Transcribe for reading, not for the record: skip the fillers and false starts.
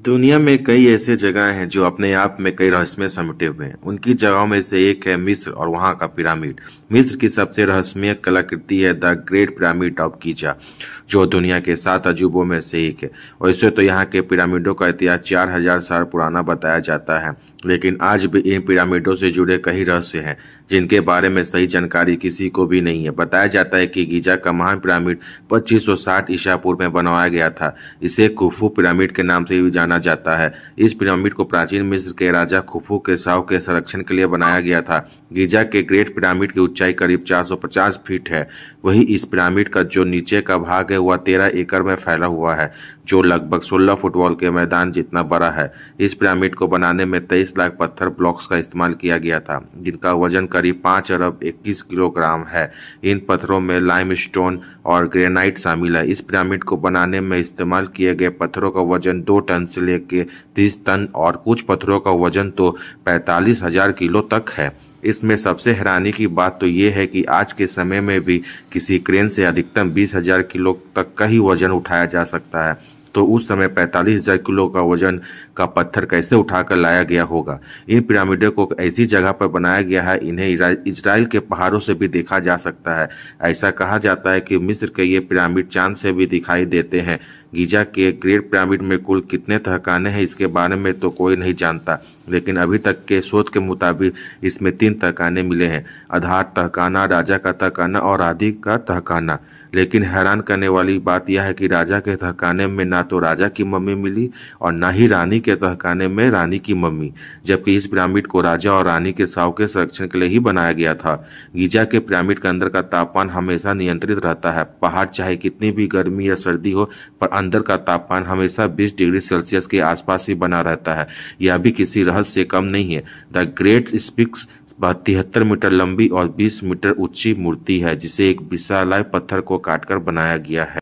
दुनिया में कई ऐसे जगह हैं जो अपने आप में कई रहस्यमय समेटे हुए हैं। उनकी जगहों में से एक है मिस्र और वहां का पिरामिड। मिस्र की सबसे रहस्यमय कलाकृति है the great pyramid of Giza, जो दुनिया के 7 अजूबों में से एक है। वैसे तो यहाँ के पिरामिडों का इतिहास 4000 साल पुराना बताया जाता है, लेकिन आज भी इन पिरामिडों से जुड़े कई रहस्य हैं जिनके बारे में सही जानकारी किसी को भी नहीं है। बताया जाता है कि गीजा का महान पिरामिड 2560 ईसा पूर्व में बनवाया गया था। इसे खुफू पिरामिड के नाम से भी जाना जाता है। इस पिरामिड को प्राचीन मिस्र के राजा खुफू के शव के संरक्षण के लिए बनाया गया था। गीजा के ग्रेट पिरामिड की ऊंचाई करीब 450 फीट है। वही इस पिरामिड का जो नीचे का भाग है वह 13 एकड़ में फैला हुआ है, जो लगभग 16 फुटबॉल के मैदान जितना बड़ा है। इस पिरामिड को बनाने में 23 लाख पत्थर ब्लॉक्स का इस्तेमाल किया गया था, जिनका वजन करीब 5 अरब 21 किलोग्राम है। इन पत्थरों में लाइमस्टोन और ग्रेनाइट शामिल है। इस पिरामिड को बनाने में इस्तेमाल किए गए पत्थरों का वजन 2 टन से लेकर 30 टन और कुछ पत्थरों का वजन तो 45,000 किलो तक है। इसमें सबसे हैरानी की बात तो ये है कि आज के समय में भी किसी क्रेन से अधिकतम 20,000 किलो तक का ही वजन उठाया जा सकता है। तो उस समय 45,000 किलो का वजन का पत्थर कैसे उठाकर लाया गया होगा। इन पिरामिडों को ऐसी जगह पर बनाया गया है, इन्हें इजराइल के पहाड़ों से भी देखा जा सकता है। ऐसा कहा जाता है कि मिस्र के ये पिरामिड चांद से भी दिखाई देते हैं। गीजा के ग्रेट पिरामिड में कुल कितने तहखाने हैं इसके बारे में तो कोई नहीं जानता, लेकिन अभी तक के शोध के मुताबिक इसमें 3 तहखाने मिले हैं: आधार तहखाना, राजा का तहखाना और आदि का तहखाना। लेकिन हैरान करने वाली बात यह है कि राजा के तहखाने में ना तो राजा की मम्मी मिली और ना ही रानी के तहखाने में रानी की मम्मी, जबकि इस पिरामिड को राजा और रानी के शव के संरक्षण के लिए ही बनाया गया था। गीजा के पिरामिड के अंदर का तापमान हमेशा नियंत्रित रहता है। पहाड़ चाहे कितनी भी गर्मी या सर्दी हो, पर अंदर का तापमान हमेशा 20 डिग्री सेल्सियस के आसपास ही बना रहता है। यह भी किसी रहस्य से कम नहीं है। द ग्रेट स्फिंक्स 73 मीटर लंबी और 20 मीटर ऊंची मूर्ति है, जिसे एक विशालाकाय पत्थर को काटकर बनाया गया है।